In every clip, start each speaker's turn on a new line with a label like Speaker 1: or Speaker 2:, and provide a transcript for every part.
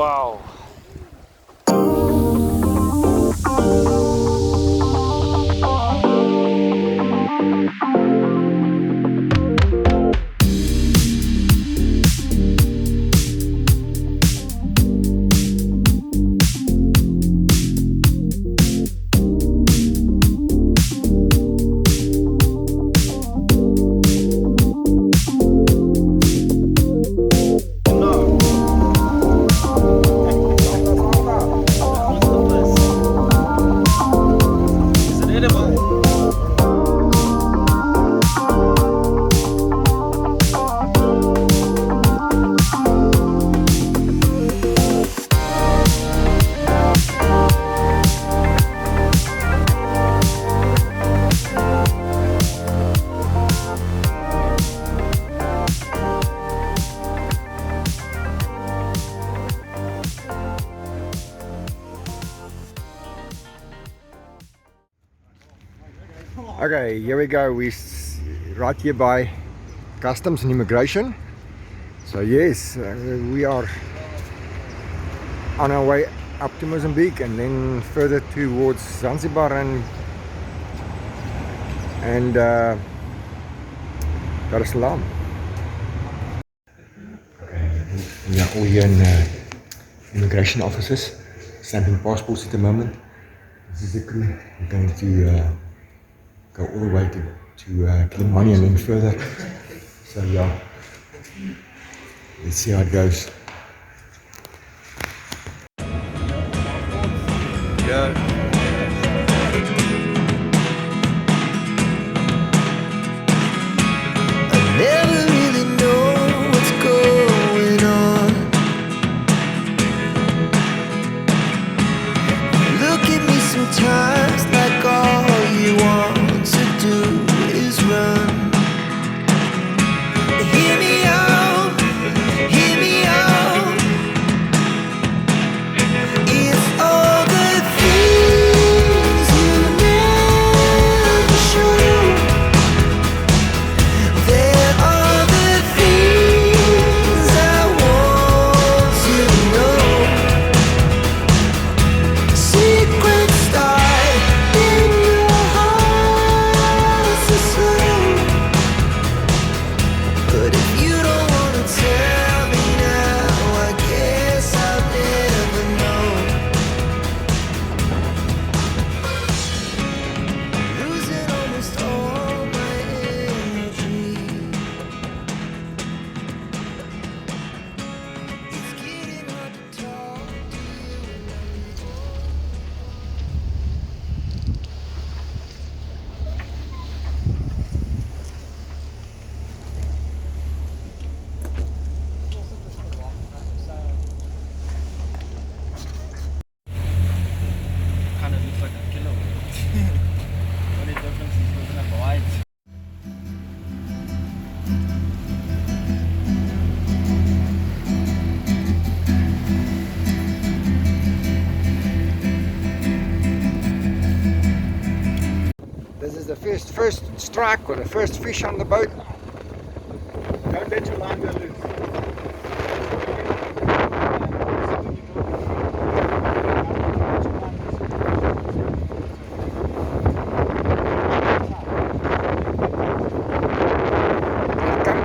Speaker 1: Wow.
Speaker 2: Okay, here we go. We're right here by Customs and Immigration. So yes, we are on our way up to Mozambique and then further towards Zanzibar and Dar es Salaam. Okay, we are all here in immigration offices, stamping passports at the moment. This is the crew. We're going to go all the way to Kilimani and then further. So yeah, let's see how it goes. Yeah.
Speaker 3: Sometimes like all you want to do is run. Hear me out, hear me out. It's all the things you never show. There are the things I want to know. Secrets start in your heart so slow. But if you don't wanna tell me now, I guess I'll never know. Losing almost all my energy. It's getting hard to talk to you.
Speaker 1: Kind of looks like a killer. Only difference is he doesn't have white.
Speaker 2: This is the first strike or the first fish on the boat.
Speaker 1: Don't let your line go loose.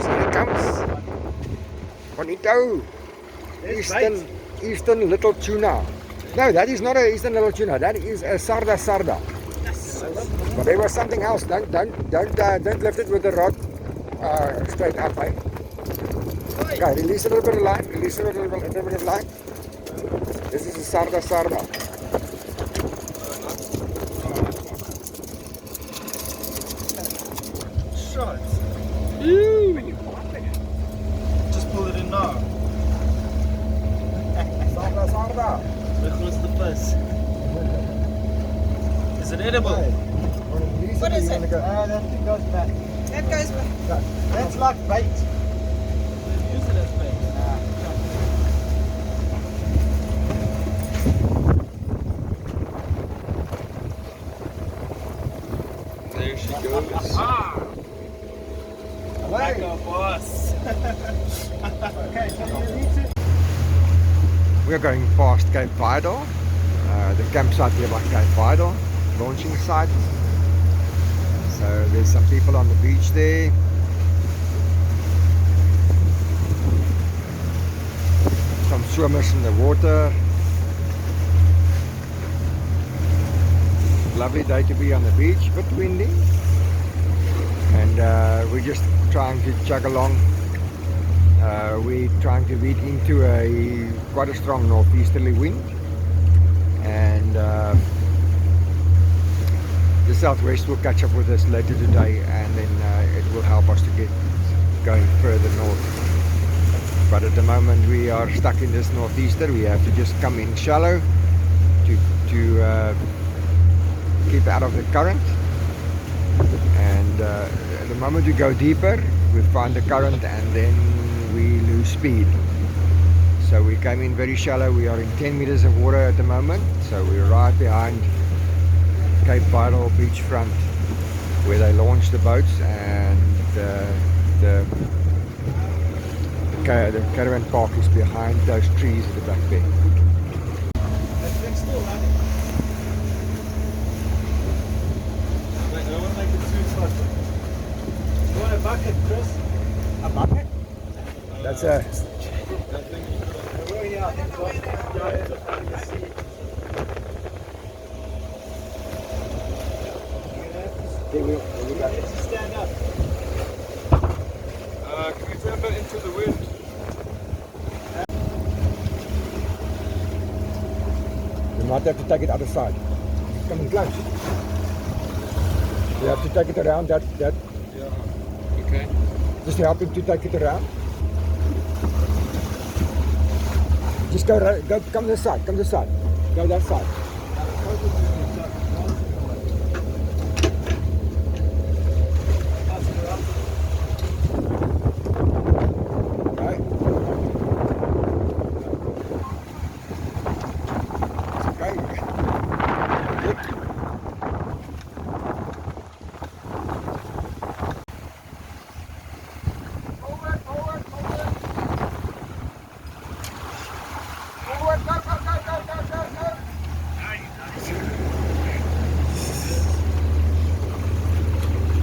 Speaker 2: Here it comes. Bonito. Eastern little tuna. No, that is not a eastern little tuna. That is a sarda. But there was something else. Don't lift it with the rod straight up, eh? Okay, release a little bit of line. Release a little bit of line. This is a sarda.
Speaker 1: Shot. Just pull it in now.
Speaker 2: Sarda.
Speaker 1: Where goes the fish? Is it edible?
Speaker 4: What is it?
Speaker 1: That thing goes back.
Speaker 4: That goes back.
Speaker 1: That's like bait. Use it as bait. There she goes. Like a boss. Okay, so you release it.
Speaker 2: We're going past Cape Vidal, the campsite here by Cape Vidal, launching site. So there's some people on the beach there. Some swimmers in the water. Lovely day to be on the beach, but windy. And we're just trying to chug along. We're trying to lead into quite a strong northeasterly wind, and the southwest will catch up with us later today, and then it will help us to get going further north. But at the moment we are stuck in this northeaster. We have to just come in shallow to keep out of the current, and at the moment we go deeper, we find the current, and then we lose speed. So we came in very shallow. We are in 10 meters of water at the moment, so we're right behind Cape Vidal beachfront where they launch the boats, and the caravan park is behind those trees at the back there.
Speaker 1: That thing's still running. I don't want to make it too tight. You want a bucket, Chris?
Speaker 4: A bucket?
Speaker 2: That's a
Speaker 1: That thing you put on. Oh, yeah, I think it was. Yeah, it's just having a seat. Let's just stand up. Can we turn a bit into the wind?
Speaker 2: You might have to take it other side. Coming close. You have to take it around that
Speaker 1: Yeah. Okay.
Speaker 2: just to help him to take it around. Just go come this side, come this side. Go that side. Okay. It's okay. Good. Forward, forward, forward. Forward, go, go, go, go, go, go, go.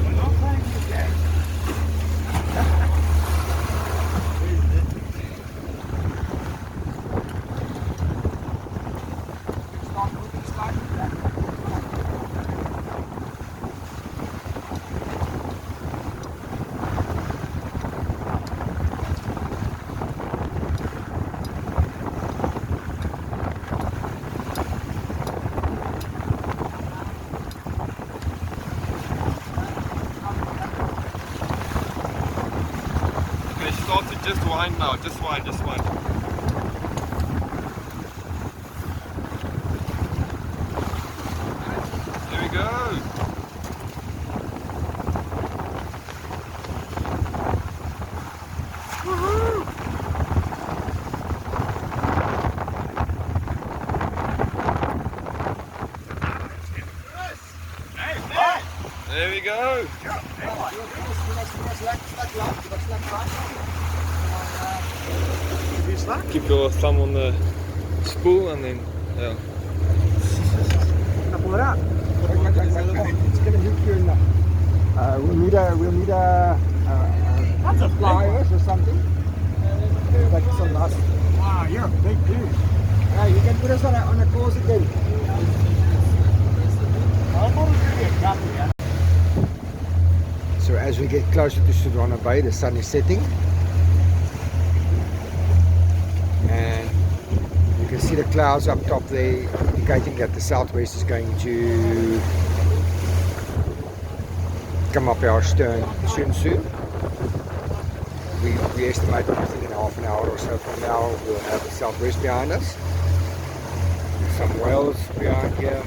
Speaker 2: We're not playing this game. Start moving slightly back.
Speaker 1: Okay, start to just wind now. Just wind, just wind. There we go. Woohoo! There we go. Keep your thumb on the spool and then, yeah.
Speaker 2: Wait, it's going to hit you in the... we'll need a pliers or something. Like some last... Wow, you're a big dude. Yeah, you can put us on a course again. So as we get closer to Sudwana Bay, the sun is setting. And you can see the clouds up top there, indicating that the southwest is going to come up our stern soon. We estimate that within half an hour or so from now we'll have the southwest behind us. Some whales behind here.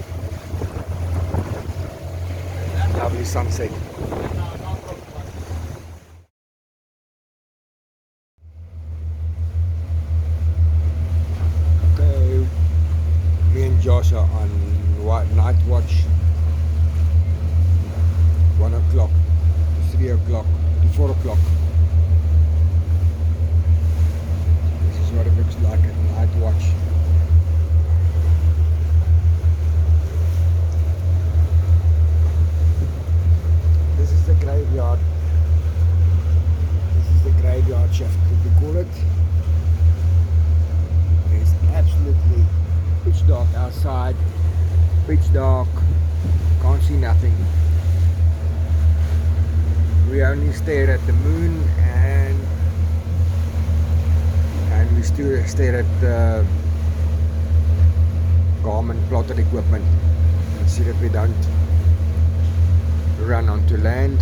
Speaker 2: Lovely sunset. Okay, me and Josh are on night watch. 1 o'clock, 3 o'clock, to 4 o'clock. This is what it looks like at night watch. see nothing. We only stare at the moon and we still stare at the Garmin plotted equipment and see that we don't run onto land,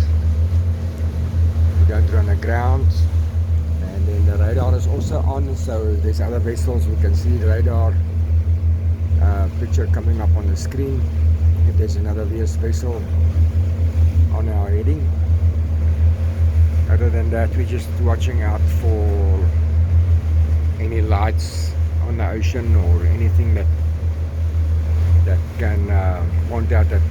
Speaker 2: we don't run aground. And then the radar is also on, so there's other vessels. We can see the radar picture coming up on the screen if there's another VS vessel on our heading. Other than that, we're just watching out for any lights on the ocean or anything that can point out that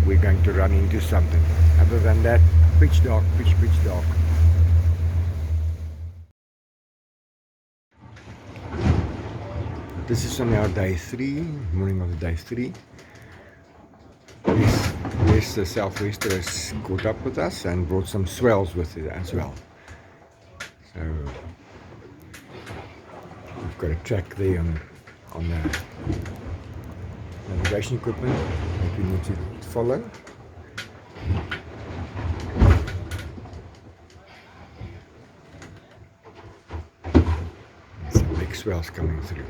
Speaker 2: we're going to run into something. Other than that, pitch dark, pitch dark. This is on our day 3, morning of day 3. Yes, the southwester has caught up with us and brought some swells with it as well. So we've got a track there on the navigation equipment that we need to follow. Some big swells coming through.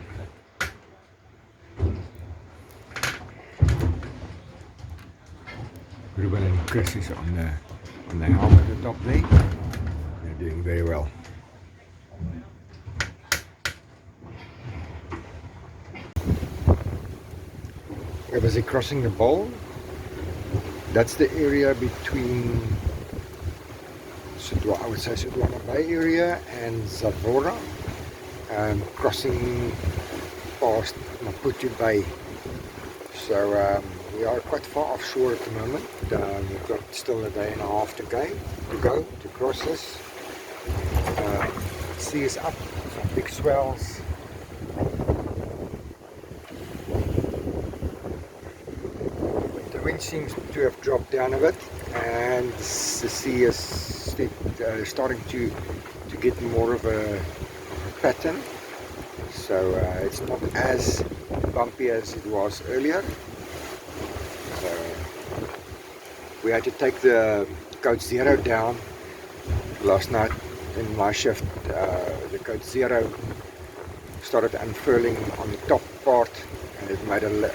Speaker 2: Ruben and Chris is on the helm at the top there. They're doing very well. We're busy crossing the bowl. That's the area between I would say Sudwana Bay area and Zavora, crossing past Maputo Bay. So we are quite far offshore at the moment. We've got still a day and a half to go to cross this. Sea is up, some big swells. The wind seems to have dropped down a bit, and the sea is starting to get more of a pattern. So it's not as bumpy as it was earlier. So we had to take the Code 0 down last night in my shift. The Code 0 started unfurling on the top part and it made a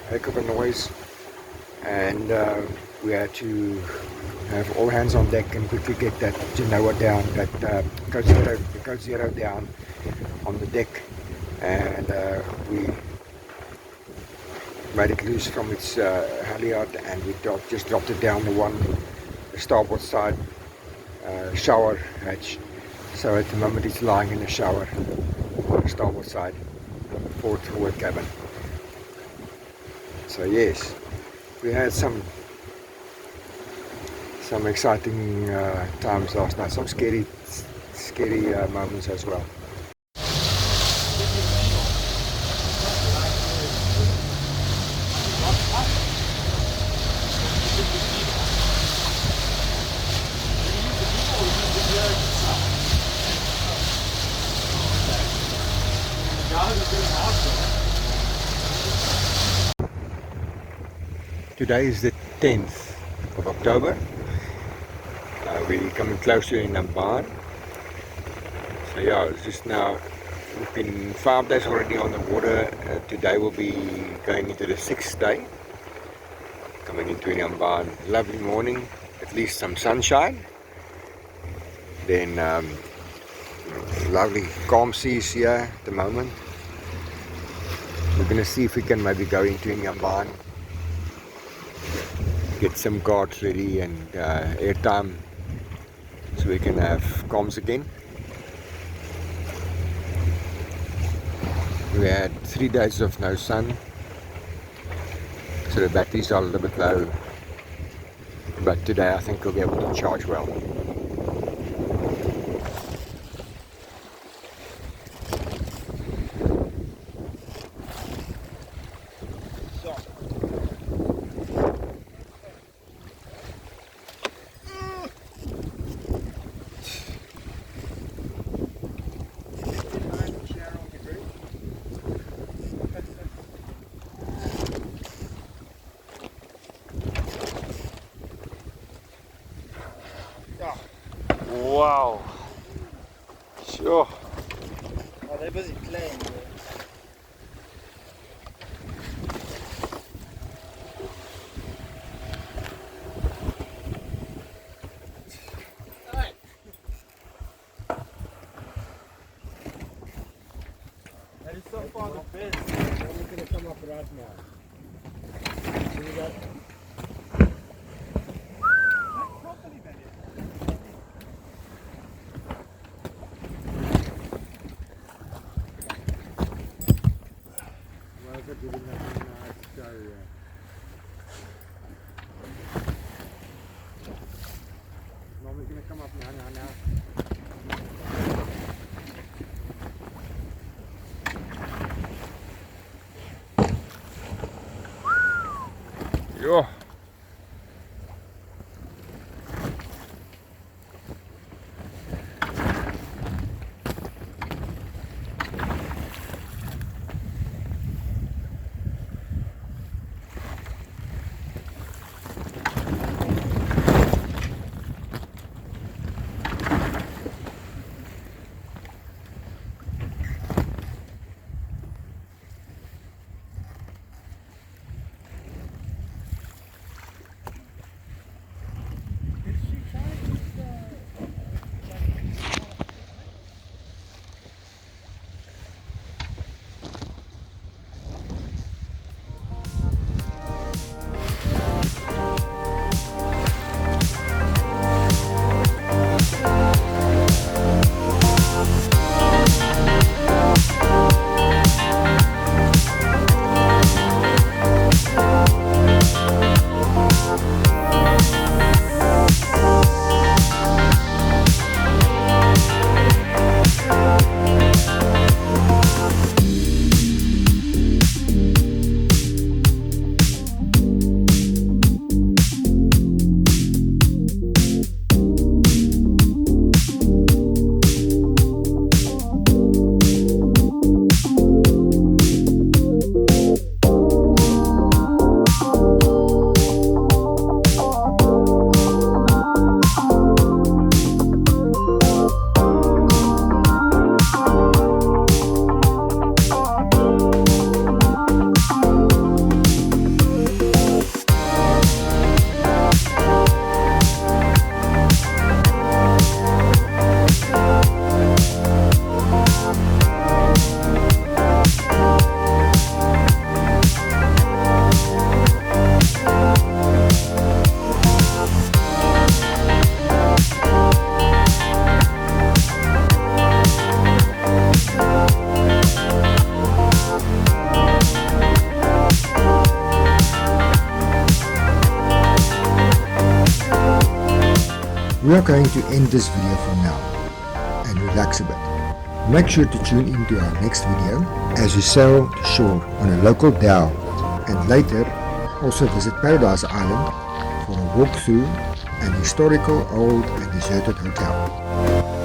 Speaker 2: heck of a noise, and we had to have all hands on deck and quickly get that Genoa down, that the Code 0 down on the deck, and we made it loose from its halyard, and we just dropped it down the starboard side shower hatch. So at the moment it's lying in the shower on the starboard side, forward cabin. So yes, we had some exciting times last night, some scary moments as well. Today is the 10th of October. We're coming closer in Namban. So yeah, it's just now, we've been 5 days already on the water. Today we'll be going into the 6th day. Coming into Namban. Lovely morning, at least some sunshine. Then lovely calm seas here at the moment. We're going to see if we can maybe go into Namban, get some guards ready and airtime so we can have comms again. We had 3 days of no sun, so the batteries are a little bit low, but today I think we'll be able to charge well. Wow. Sure.
Speaker 1: Oh, they're busy playing. Bro. That is so far the best.
Speaker 2: We're gonna come up right now. See that? Why is it giving that a nice show? Mommy's gonna come up now. Yo. We are going to end this video for now and relax a bit. Make sure to tune into our next video as we sail to shore on a local dhow and later also visit Paradise Island for a walk through an historical old and deserted hotel.